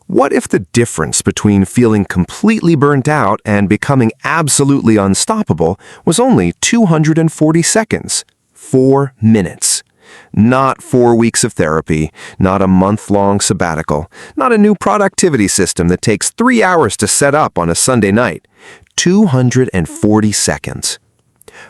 What if the difference between feeling completely burnt out and becoming absolutely unstoppable was only 240 seconds? 4 minutes. Not 4 weeks of therapy, not a month-long sabbatical, not a new productivity system that takes 3 hours to set up on a Sunday night. 240 seconds.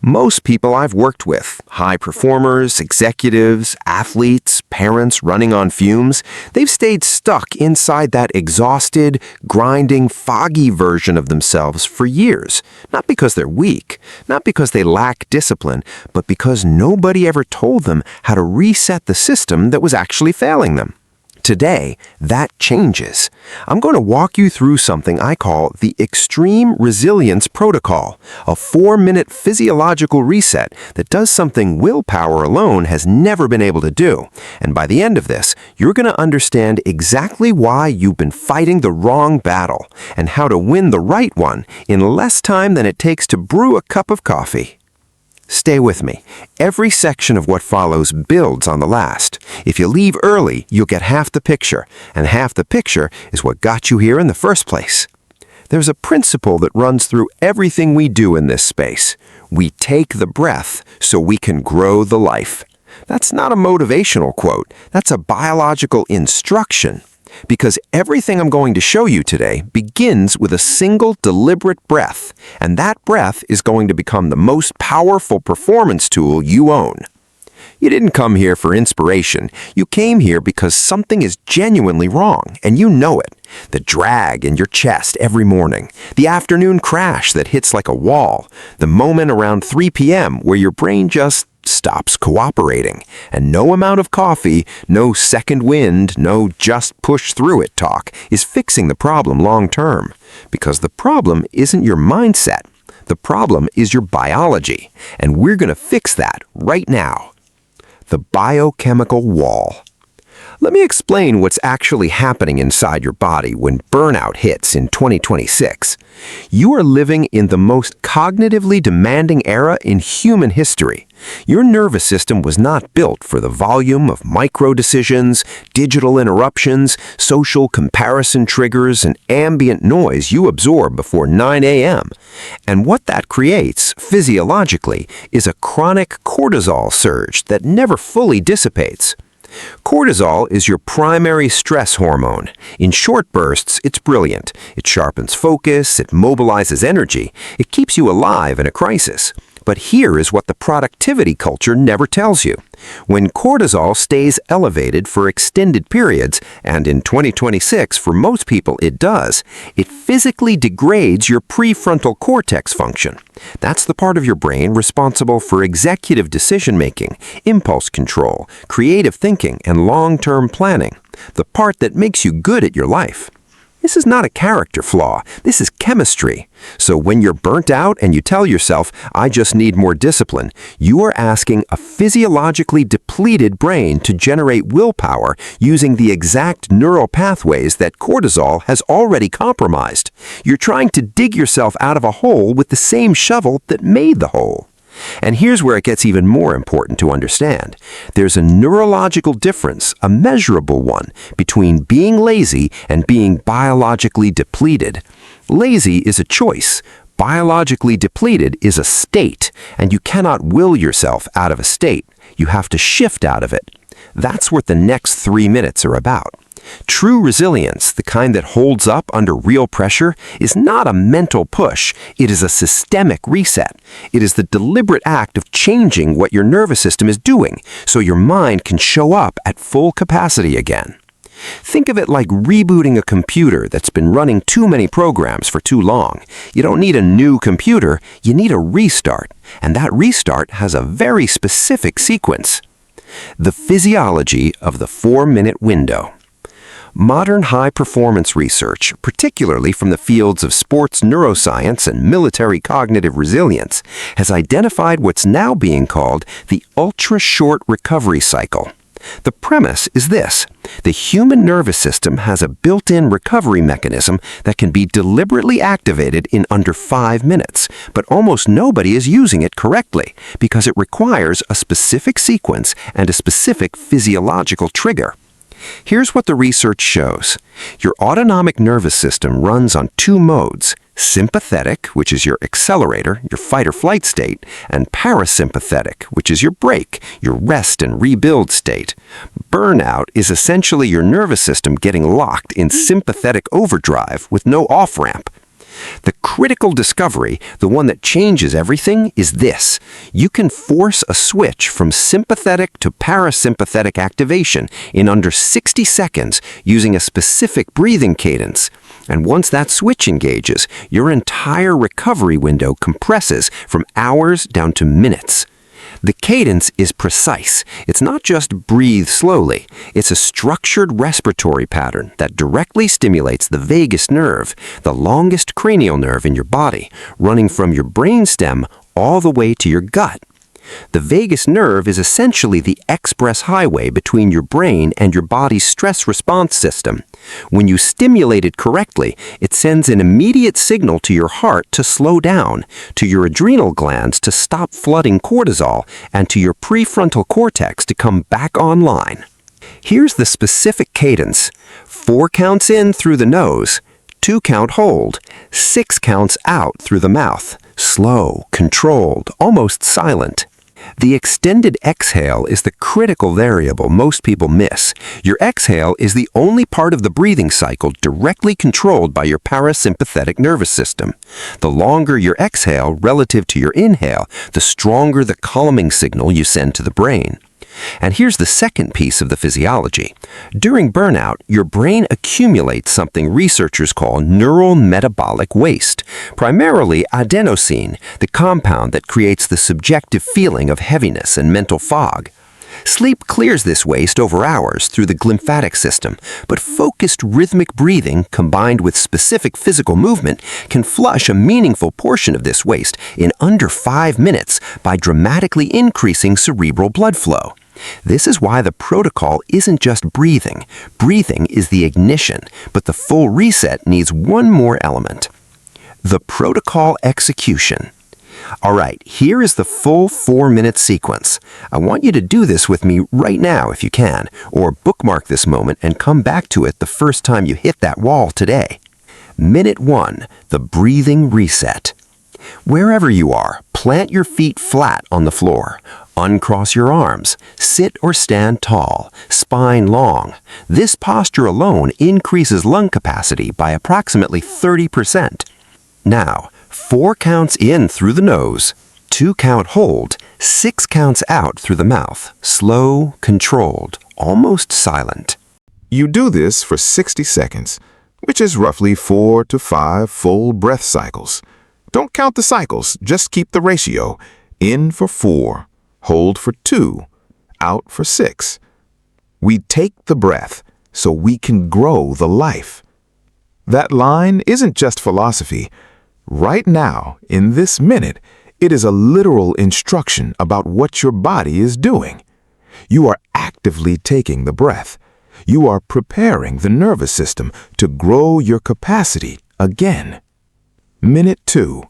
Most people I've worked with, high performers, executives, athletes, parents running on fumes, they've stayed stuck inside that exhausted, grinding, foggy version of themselves for years. Not because they're weak, not because they lack discipline, but because nobody ever told them how to reset the system that was actually failing them. Today, that changes. I'm going to walk you through something I call the Extreme Resilience Protocol, a 4-minute physiological reset that does something willpower alone has never been able to do. And by the end of this, you're going to understand exactly why you've been fighting the wrong battle and how to win the right one in less time than it takes to brew a cup of coffee. Stay with me. Every section of what follows builds on the last. If you leave early, you'll get half the picture, and half the picture is what got you here in the first place. There's a principle that runs through everything we do in this space. We take the breath so we can grow the life. That's not a motivational quote. That's a biological instruction. Because everything I'm going to show you today begins with a single deliberate breath, and that breath is going to become the most powerful performance tool you own. You didn't come here for inspiration. You came here because something is genuinely wrong, and you know it. The drag in your chest every morning, the afternoon crash that hits like a wall, the moment around 3 p.m. where your brain just stops cooperating, and no amount of coffee, no second wind, no just push through it talk is fixing the problem long term. Because the problem isn't your mindset. The problem is your biology, and we're going to fix that right now. The biochemical wall. Let me explain what's actually happening inside your body when burnout hits in 2026. You are living in the most cognitively demanding era in human history. Your nervous system was not built for the volume of micro-decisions, digital interruptions, social comparison triggers, and ambient noise you absorb before 9 a.m. And what that creates, physiologically, is a chronic cortisol surge that never fully dissipates. Cortisol is your primary stress hormone. In short bursts, it's brilliant. It sharpens focus, it mobilizes energy, it keeps you alive in a crisis. But here is what the productivity culture never tells you. When cortisol stays elevated for extended periods, and in 2026 for most people it does, it physically degrades your prefrontal cortex function. That's the part of your brain responsible for executive decision-making, impulse control, creative thinking, and long-term planning. The part that makes you good at your life. This is not a character flaw. This is chemistry. So when you're burnt out and you tell yourself, I just need more discipline, you are asking a physiologically depleted brain to generate willpower using the exact neural pathways that cortisol has already compromised. You're trying to dig yourself out of a hole with the same shovel that made the hole. And here's where it gets even more important to understand. There's a neurological difference, a measurable one, between being lazy and being biologically depleted. Lazy is a choice. Biologically depleted is a state, and you cannot will yourself out of a state. You have to shift out of it. That's what the next 3 minutes are about. True resilience, the kind that holds up under real pressure, is not a mental push. It is a systemic reset. It is the deliberate act of changing what your nervous system is doing so your mind can show up at full capacity again. Think of it like rebooting a computer that's been running too many programs for too long. You don't need a new computer, you need a restart. And that restart has a very specific sequence. The physiology of the 4-minute window. Modern high-performance research, particularly from the fields of sports neuroscience and military cognitive resilience, has identified what's now being called the ultra-short recovery cycle. The premise is this: the human nervous system has a built-in recovery mechanism that can be deliberately activated in under 5 minutes, but almost nobody is using it correctly because it requires a specific sequence and a specific physiological trigger. Here's what the research shows. Your autonomic nervous system runs on two modes: sympathetic, which is your accelerator, your fight or flight state, and parasympathetic, which is your brake, your rest and rebuild state. Burnout is essentially your nervous system getting locked in sympathetic overdrive with no off-ramp. The critical discovery, the one that changes everything, is this. You can force a switch from sympathetic to parasympathetic activation in under 60 seconds using a specific breathing cadence. And once that switch engages, your entire recovery window compresses from hours down to minutes. The cadence is precise. It's not just breathe slowly. It's a structured respiratory pattern that directly stimulates the vagus nerve, the longest cranial nerve in your body, running from your brainstem all the way to your gut. The vagus nerve is essentially the express highway between your brain and your body's stress response system. When you stimulate it correctly, it sends an immediate signal to your heart to slow down, to your adrenal glands to stop flooding cortisol, and to your prefrontal cortex to come back online. Here's the specific cadence. 4 counts in through the nose, 2 count hold, 6 counts out through the mouth. Slow, controlled, almost silent. The extended exhale is the critical variable most people miss. Your exhale is the only part of the breathing cycle directly controlled by your parasympathetic nervous system. The longer your exhale relative to your inhale, the stronger the calming signal you send to the brain. And here's the second piece of the physiology. During burnout, your brain accumulates something researchers call neural metabolic waste, primarily adenosine, the compound that creates the subjective feeling of heaviness and mental fog. Sleep clears this waste over hours through the glymphatic system, but focused rhythmic breathing combined with specific physical movement can flush a meaningful portion of this waste in under 5 minutes by dramatically increasing cerebral blood flow. This is why the protocol isn't just breathing. Breathing is the ignition, but the full reset needs one more element: the protocol execution. All right, here is the full 4-minute sequence. I want you to do this with me right now if you can, or bookmark this moment and come back to it the first time you hit that wall today. Minute 1, the breathing reset. Wherever you are, plant your feet flat on the floor. Uncross your arms. Sit or stand tall, spine long. This posture alone increases lung capacity by approximately 30%. Now, 4 counts in through the nose, 2 count hold, 6 counts out through the mouth. Slow, controlled, almost silent. You do this for 60 seconds, which is roughly 4 to 5 full breath cycles. Don't count the cycles, just keep the ratio. In for 4, hold for 2, out for 6. We take the breath so we can grow the life. That line isn't just philosophy. Right now, in this minute, it is a literal instruction about what your body is doing. You are actively taking the breath. You are preparing the nervous system to grow your capacity again. Minute 2,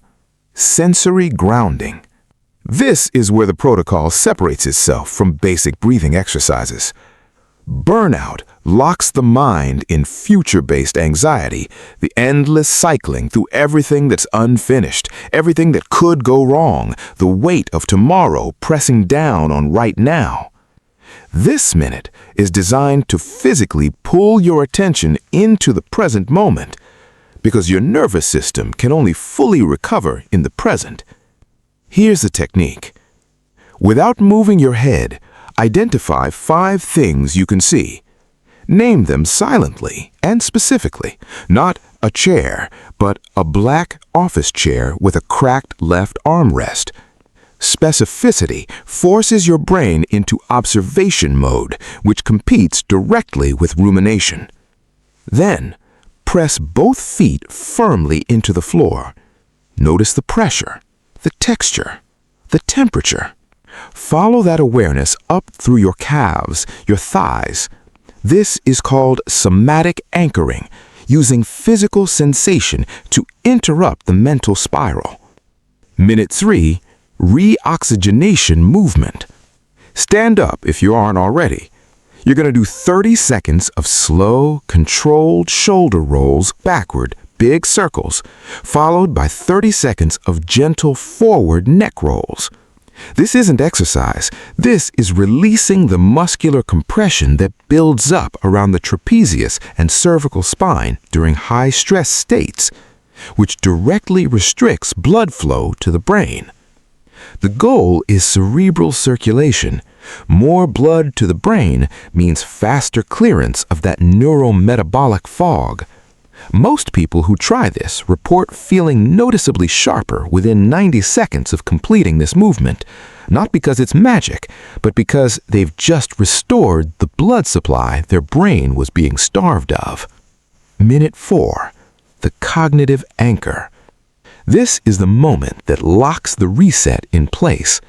sensory grounding. This is where the protocol separates itself from basic breathing exercises. Burnout locks the mind in future-based anxiety, the endless cycling through everything that's unfinished, everything that could go wrong, the weight of tomorrow pressing down on right now. This minute is designed to physically pull your attention into the present moment, because your nervous system can only fully recover in the present. Here's the technique. Without moving your head, identify 5 things you can see. Name them silently and specifically. Not a chair, but a black office chair with a cracked left armrest. Specificity forces your brain into observation mode, which competes directly with rumination. Then, press both feet firmly into the floor. Notice the pressure, the texture, the temperature. Follow that awareness up through your calves, your thighs. This is called somatic anchoring, using physical sensation to interrupt the mental spiral. Minute 3, reoxygenation movement. Stand up if you aren't already. You're going to do 30 seconds of slow, controlled shoulder rolls backward, big circles, followed by 30 seconds of gentle forward neck rolls. This isn't exercise. This is releasing the muscular compression that builds up around the trapezius and cervical spine during high-stress states, which directly restricts blood flow to the brain. The goal is cerebral circulation. More blood to the brain means faster clearance of that neurometabolic fog. Most people who try this report feeling noticeably sharper within 90 seconds of completing this movement, not because it's magic, but because they've just restored the blood supply their brain was being starved of. Minute 4. The cognitive anchor. This is the moment that locks the reset in place.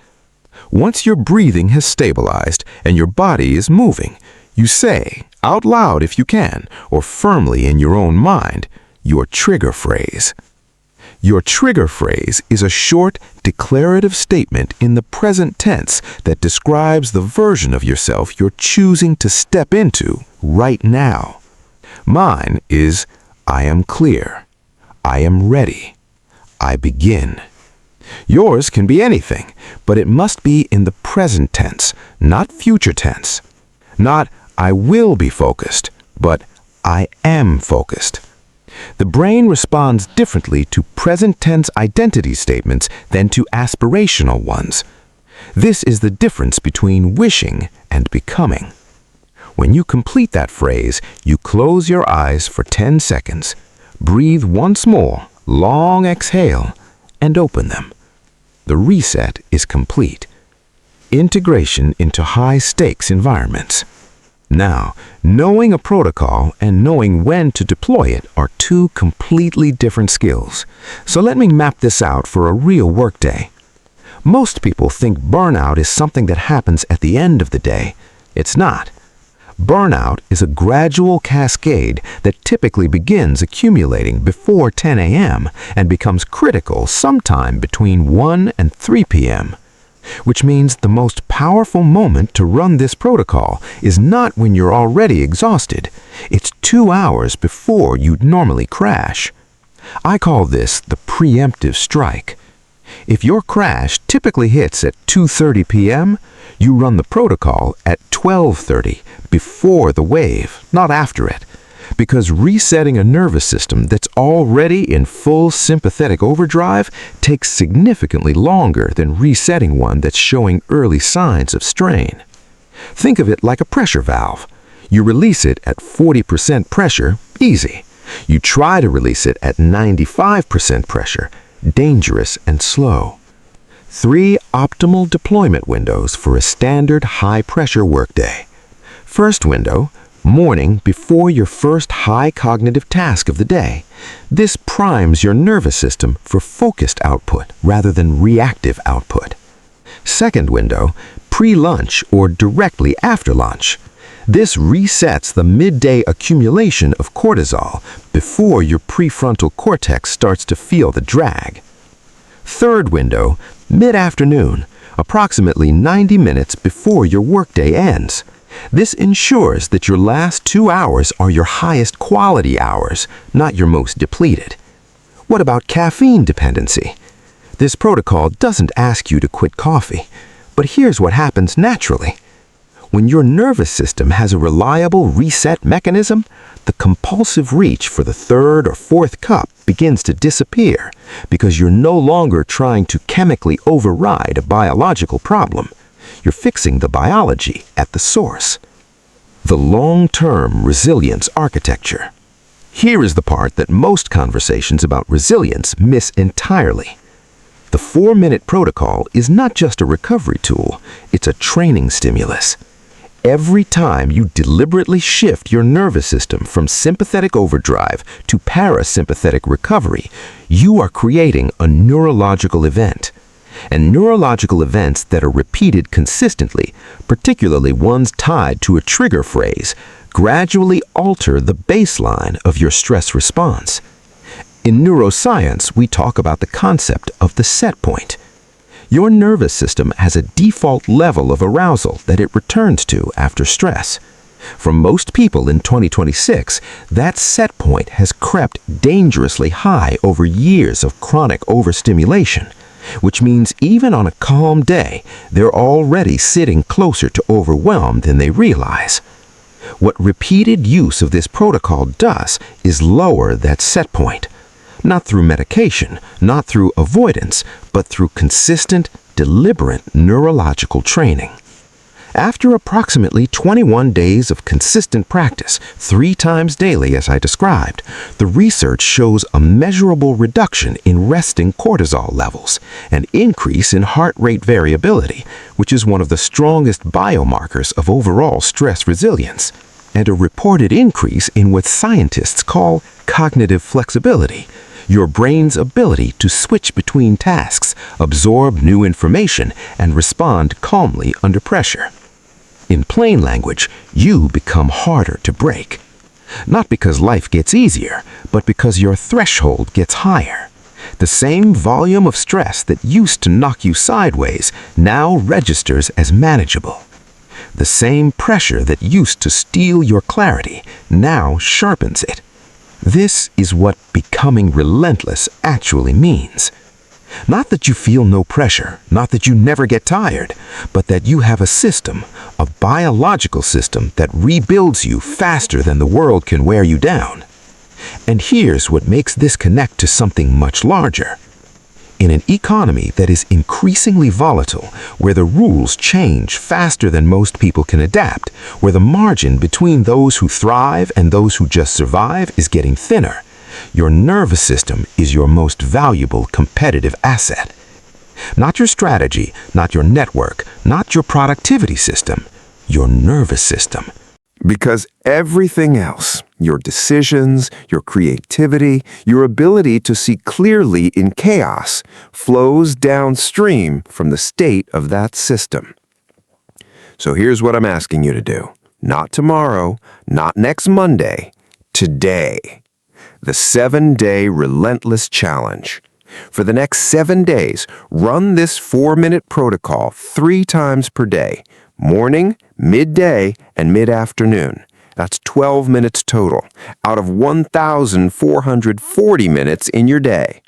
Once your breathing has stabilized and your body is moving, you say, out loud if you can, or firmly in your own mind, your trigger phrase. Your trigger phrase is a short, declarative statement in the present tense that describes the version of yourself you're choosing to step into right now. Mine is, I am clear. I am ready. I begin. Yours can be anything, but it must be in the present tense, not future tense. Not, I will be focused, but I am focused. The brain responds differently to present tense identity statements than to aspirational ones. This is the difference between wishing and becoming. When you complete that phrase, you close your eyes for 10 seconds, breathe once more, long exhale, and open them. The reset is complete. Integration into high-stakes environments. Now, knowing a protocol and knowing when to deploy it are two completely different skills. So let me map this out for a real workday. Most people think burnout is something that happens at the end of the day. It's not. Burnout is a gradual cascade that typically begins accumulating before 10 a.m. and becomes critical sometime between 1 and 3 p.m., which means the most powerful moment to run this protocol is not when you're already exhausted. It's 2 hours before you'd normally crash. I call this the preemptive strike. If your crash typically hits at 2:30 p.m., you run the protocol at 12:30, before the wave, not after it, because resetting a nervous system that's already in full sympathetic overdrive takes significantly longer than resetting one that's showing early signs of strain. Think of it like a pressure valve. You release it at 40% pressure, easy. You try to release it at 95% pressure, dangerous and slow. 3 optimal deployment windows for a standard high-pressure workday. First window, morning before your first high cognitive task of the day. This primes your nervous system for focused output rather than reactive output. Second window, pre-lunch or directly after lunch. This resets the midday accumulation of cortisol before your prefrontal cortex starts to feel the drag. Third window, mid-afternoon, approximately 90 minutes before your workday ends. This ensures that your last 2 hours are your highest quality hours, not your most depleted. What about caffeine dependency? This protocol doesn't ask you to quit coffee, but here's what happens naturally. When your nervous system has a reliable reset mechanism, the compulsive reach for the third or fourth cup begins to disappear because you're no longer trying to chemically override a biological problem. You're fixing the biology at the source. The long-term resilience architecture. Here is the part that most conversations about resilience miss entirely. The 4-minute protocol is not just a recovery tool, it's a training stimulus. Every time you deliberately shift your nervous system from sympathetic overdrive to parasympathetic recovery, you are creating a neurological event. And neurological events that are repeated consistently, particularly ones tied to a trigger phrase, gradually alter the baseline of your stress response. In neuroscience, we talk about the concept of the set point. Your nervous system has a default level of arousal that it returns to after stress. For most people in 2026, that set point has crept dangerously high over years of chronic overstimulation, which means even on a calm day, they're already sitting closer to overwhelm than they realize. What repeated use of this protocol does is lower that set point, not through medication, not through avoidance, but through consistent, deliberate neurological training. After approximately 21 days of consistent practice, 3 times daily as I described, the research shows a measurable reduction in resting cortisol levels, an increase in heart rate variability, which is one of the strongest biomarkers of overall stress resilience, and a reported increase in what scientists call cognitive flexibility, your brain's ability to switch between tasks, absorb new information, and respond calmly under pressure. In plain language, you become harder to break. Not because life gets easier, but because your threshold gets higher. The same volume of stress that used to knock you sideways now registers as manageable. The same pressure that used to steal your clarity now sharpens it. This is what becoming relentless actually means. Not that you feel no pressure, not that you never get tired, but that you have a system, a biological system that rebuilds you faster than the world can wear you down. And here's what makes this connect to something much larger. In an economy that is increasingly volatile, where the rules change faster than most people can adapt, where the margin between those who thrive and those who just survive is getting thinner, your nervous system is your most valuable competitive asset. Not your strategy, not your network, not your productivity system, your nervous system. Because everything else, your decisions, your creativity, your ability to see clearly in chaos, flows downstream from the state of that system. So here's what I'm asking you to do. Not tomorrow, not next Monday, today. The 7-day Relentless Challenge. For the next 7 days, run this 4-minute protocol 3 times per day, morning, midday, and mid-afternoon. That's 12 minutes total, out of 1,440 minutes in your day.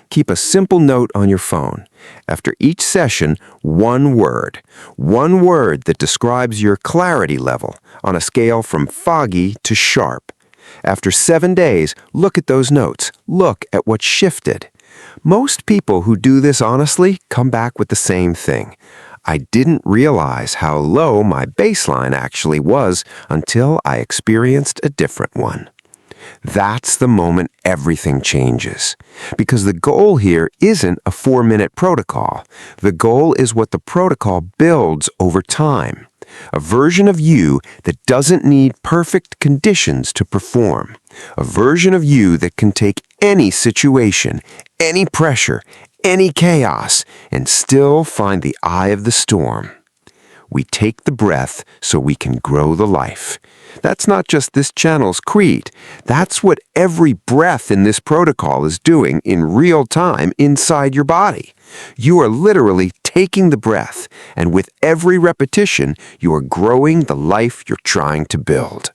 Keep a simple note on your phone. After each session, one word that describes your clarity level on a scale from foggy to sharp. After 7 days, look at those notes. Look at what shifted. Most people who do this honestly come back with the same thing. I didn't realize how low my baseline actually was until I experienced a different one. That's the moment everything changes. Because the goal here isn't a 4-minute protocol. The goal is what the protocol builds over time. A version of you that doesn't need perfect conditions to perform. A version of you that can take any situation, any pressure, any chaos, and still find the eye of the storm. We take the breath so we can grow the life. That's not just this channel's creed. That's what every breath in this protocol is doing in real time inside your body. You are literally taking the breath, and with every repetition, you are growing the life you're trying to build.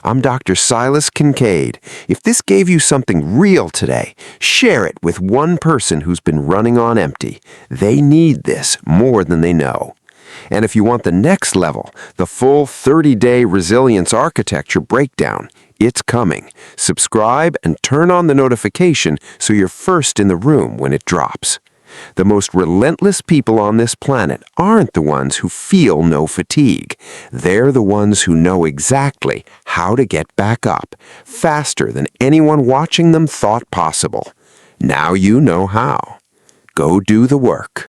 I'm Dr. Silas Kincaid. If this gave you something real today, share it with one person who's been running on empty. They need this more than they know. And if you want the next level, the full 30-day resilience architecture breakdown, it's coming. Subscribe and turn on the notification so you're first in the room when it drops. The most relentless people on this planet aren't the ones who feel no fatigue. They're the ones who know exactly how to get back up, faster than anyone watching them thought possible. Now you know how. Go do the work.